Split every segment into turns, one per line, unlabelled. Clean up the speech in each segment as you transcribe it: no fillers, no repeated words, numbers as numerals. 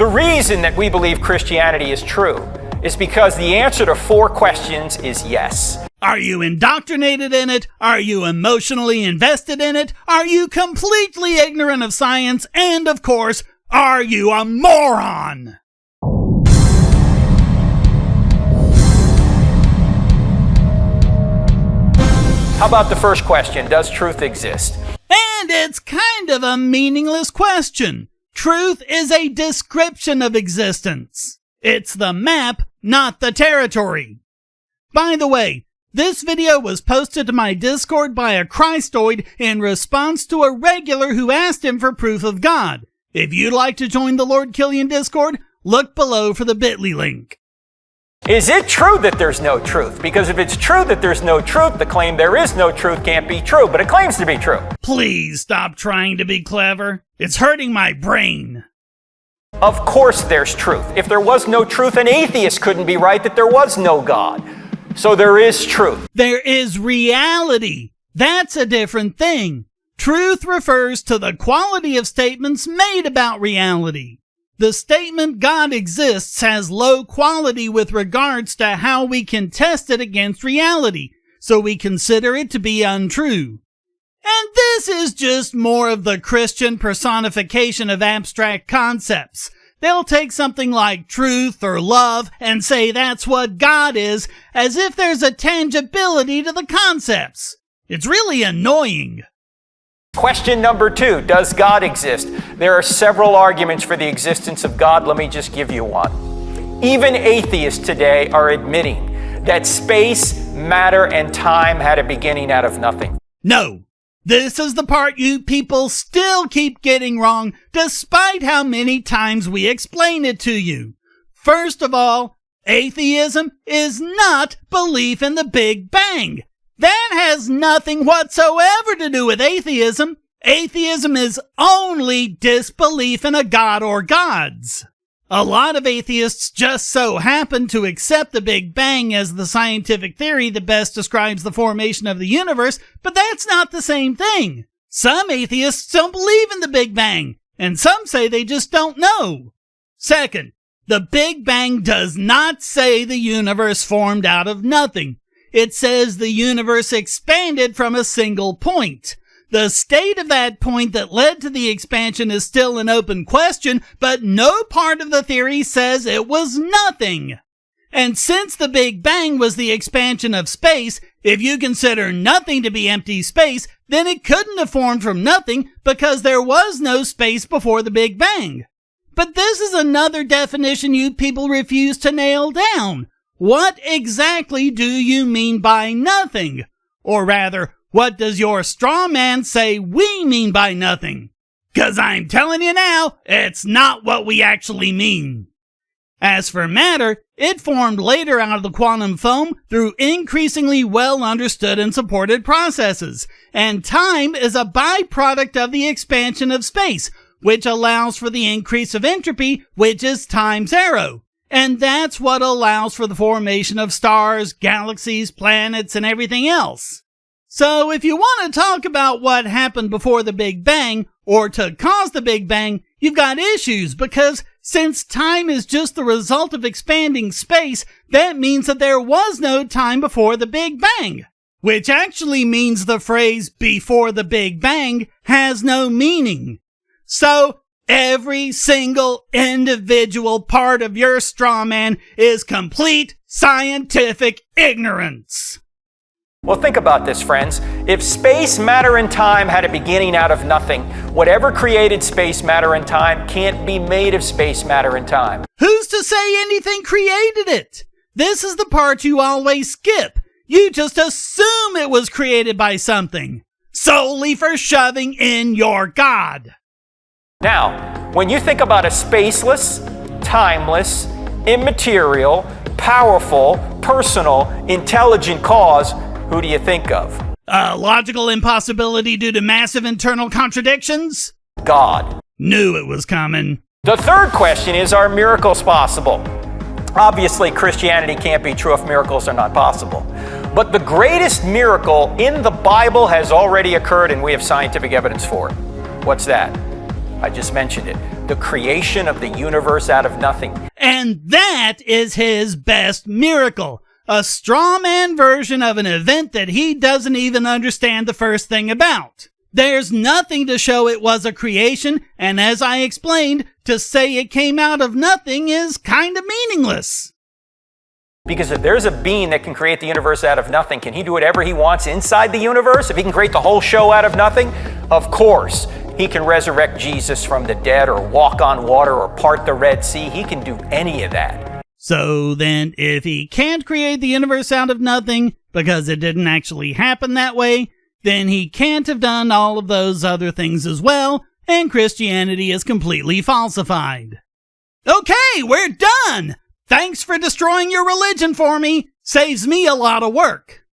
The reason that we believe Christianity is true is because the answer to 4 questions is yes.
Are you indoctrinated in it? Are you emotionally invested in it? Are you completely ignorant of science? And of course, are you a moron?
How about the first question? Does truth exist?
And it's kind of a meaningless question. Truth is a description of existence. It's the map, not the territory. By the way, this video was posted to my Discord by a Christoid in response to a regular who asked him for proof of God. If you'd like to join the Lord Killian Discord, look below for the bit.ly link.
Is it true that there's no truth? Because if it's true that there's no truth, the claim there is no truth can't be true, but it claims to be true.
Please stop trying to be clever. It's hurting my brain.
Of course there's truth. If there was no truth, an atheist couldn't be right that there was no God. So there is truth.
There is reality. That's a different thing. Truth refers to the quality of statements made about reality. The statement God exists has low quality with regards to how we can test it against reality, so we consider it to be untrue. And this is just more of the Christian personification of abstract concepts. They'll take something like truth or love and say that's what God is, as if there's a tangibility to the concepts. It's really annoying.
Question number 2, does God exist? There are several arguments for the existence of God. Let me just give you one. Even atheists today are admitting that space, matter, and time had a beginning out of nothing.
No. This is the part you people still keep getting wrong, despite how many times we explain it to you. First of all, atheism is not belief in the Big Bang. That has nothing whatsoever to do with atheism. Atheism is only disbelief in a god or gods. A lot of atheists just so happen to accept the Big Bang as the scientific theory that best describes the formation of the universe, but that's not the same thing. Some atheists don't believe in the Big Bang, and some say they just don't know. Second, the Big Bang does not say the universe formed out of nothing. It says the universe expanded from a single point. The state of that point that led to the expansion is still an open question, but no part of the theory says it was nothing. And since the Big Bang was the expansion of space, if you consider nothing to be empty space, then it couldn't have formed from nothing because there was no space before the Big Bang. But this is another definition you people refuse to nail down. What exactly do you mean by nothing? Or rather, what does your straw man say we mean by nothing? 'Cause I'm telling you now, it's not what we actually mean. As for matter, it formed later out of the quantum foam through increasingly well understood and supported processes. And time is a byproduct of the expansion of space, which allows for the increase of entropy, which is time zero. And that's what allows for the formation of stars, galaxies, planets, and everything else. So if you want to talk about what happened before the Big Bang, or to cause the Big Bang, you've got issues, because since time is just the result of expanding space, that means that there was no time before the Big Bang. Which actually means the phrase before the Big Bang has no meaning. So every single individual part of your straw man is complete scientific ignorance.
Well, think about this, friends. If space, matter, and time had a beginning out of nothing, whatever created space, matter, and time can't be made of space, matter, and time.
Who's to say anything created it? This is the part you always skip. You just assume it was created by something, solely for shoving in your God.
Now, when you think about a spaceless, timeless, immaterial, powerful, personal, intelligent cause, who do you think of?
A logical impossibility due to massive internal contradictions?
God.
Knew it was coming.
The third question is, are miracles possible? Obviously, Christianity can't be true if miracles are not possible. But the greatest miracle in the Bible has already occurred, and we have scientific evidence for it. What's that? I just mentioned it. The creation of the universe out of nothing.
And that is his best miracle. A straw man version of an event that he doesn't even understand the first thing about. There's nothing to show it was a creation, and as I explained, to say it came out of nothing is kind of meaningless.
Because if there's a being that can create the universe out of nothing, can he do whatever he wants inside the universe? If he can create the whole show out of nothing, of course. He can resurrect Jesus from the dead or walk on water or part the Red Sea. He can do any of that.
So then, if he can't create the universe out of nothing because it didn't actually happen that way, then he can't have done all of those other things as well, and Christianity is completely falsified. Okay, we're done! Thanks for destroying your religion for me. Saves me a lot of work.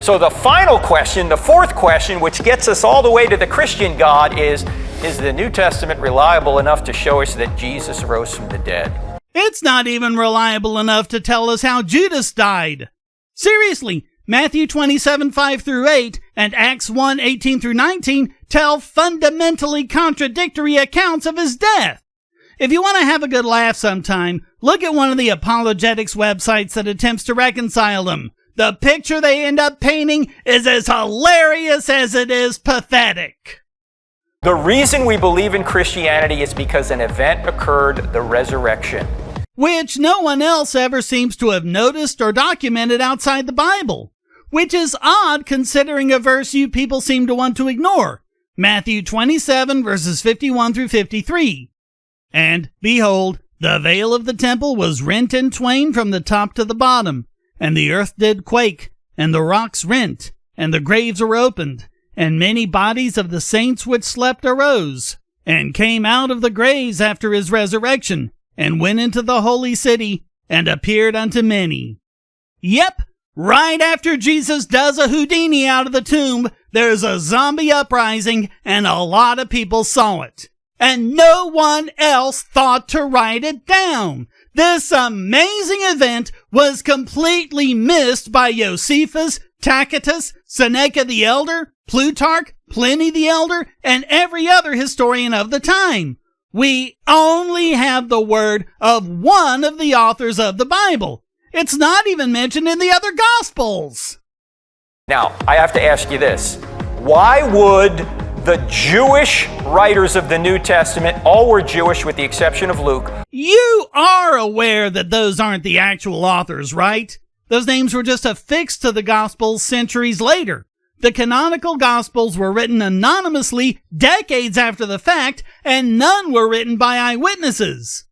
So the final question, the fourth question, which gets us all the way to the Christian God is the New Testament reliable enough to show us that Jesus rose from the dead?
It's not even reliable enough to tell us how Judas died. Seriously, Matthew 27:5-8 and Acts 1:18-19 tell fundamentally contradictory accounts of his death. If you want to have a good laugh sometime, look at one of the apologetics websites that attempts to reconcile them. The picture they end up painting is as hilarious as it is pathetic.
The reason we believe in Christianity is because an event occurred, the resurrection.
Which no one else ever seems to have noticed or documented outside the Bible. Which is odd considering a verse you people seem to want to ignore. Matthew 27:51-53. And, behold, the veil of the temple was rent in twain from the top to the bottom, and the earth did quake, and the rocks rent, and the graves were opened, and many bodies of the saints which slept arose, and came out of the graves after his resurrection, and went into the holy city, and appeared unto many. Yep, right after Jesus does a Houdini out of the tomb, there's a zombie uprising, and a lot of people saw it. And no one else thought to write it down. This amazing event was completely missed by Josephus, Tacitus, Seneca the Elder, Plutarch, Pliny the Elder, and every other historian of the time. We only have the word of one of the authors of the Bible. It's not even mentioned in the other Gospels.
Now, I have to ask you this. Why would the Jewish writers of the New Testament, all were Jewish with the exception of Luke.
You are aware that those aren't the actual authors, right? Those names were just affixed to the Gospels centuries later. The canonical Gospels were written anonymously decades after the fact, and none were written by eyewitnesses.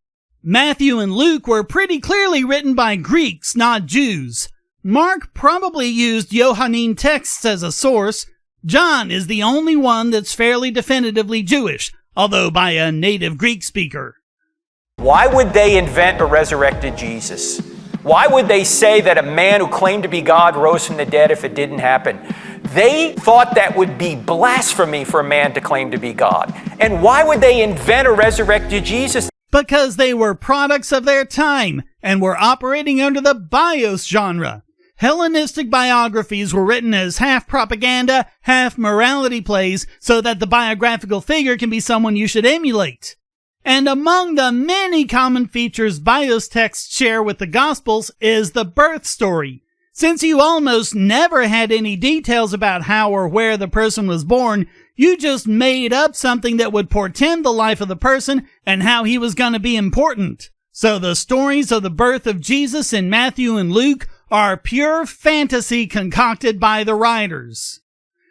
Matthew and Luke were pretty clearly written by Greeks, not Jews. Mark probably used Johannine texts as a source. John is the only one that's fairly definitively Jewish, although by a native Greek speaker.
Why would they invent a resurrected Jesus? Why would they say that a man who claimed to be God rose from the dead if it didn't happen? They thought that would be blasphemy for a man to claim to be God. And why would they invent a resurrected Jesus?
Because they were products of their time and were operating under the bios genre. Hellenistic biographies were written as half propaganda, half morality plays, so that the biographical figure can be someone you should emulate. And among the many common features bios texts share with the Gospels is the birth story. Since you almost never had any details about how or where the person was born, you just made up something that would portend the life of the person and how he was going to be important. So the stories of the birth of Jesus in Matthew and Luke are pure fantasy concocted by the writers.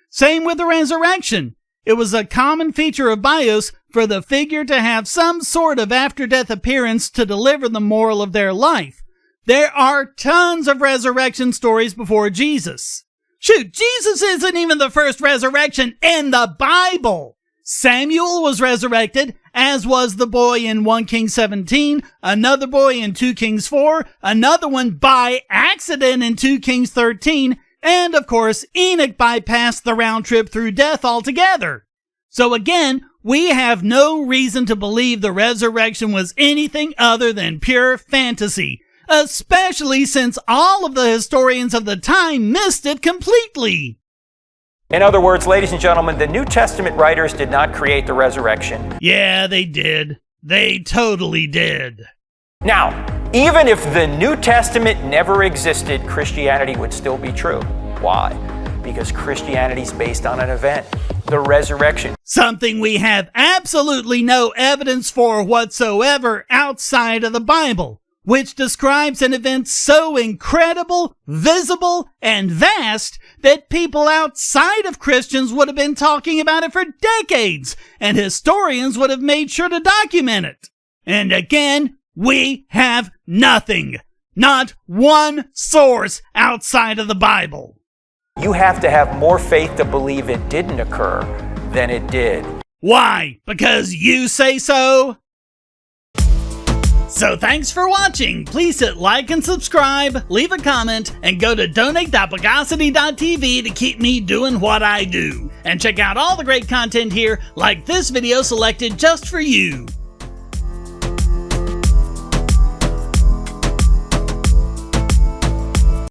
Same with the resurrection. It was a common feature of bios for the figure to have some sort of after-death appearance to deliver the moral of their life. There are tons of resurrection stories before Jesus. Shoot, Jesus isn't even the first resurrection in the Bible. Samuel was resurrected, as was the boy in 1 Kings 17, another boy in 2 Kings 4, another one by accident in 2 Kings 13, and of course, Enoch bypassed the round trip through death altogether. So again, we have no reason to believe the resurrection was anything other than pure fantasy, especially since all of the historians of the time missed it completely.
In other words, ladies and gentlemen, the New Testament writers did not create the resurrection.
Yeah, they did. They totally did.
Now, even if the New Testament never existed, Christianity would still be true. Why? Because Christianity is based on an event, the resurrection.
Something we have absolutely no evidence for whatsoever outside of the Bible, which describes an event so incredible, visible, and vast that people outside of Christians would have been talking about it for decades, and historians would have made sure to document it. And again, we have nothing. Not one source outside of the Bible.
You have to have more faith to believe it didn't occur than it did.
Why? Because you say so? So thanks for watching. Please hit like and subscribe, leave a comment, and go to donate.bogosity.tv to keep me doing what I do. And check out all the great content here, like this video selected just for you.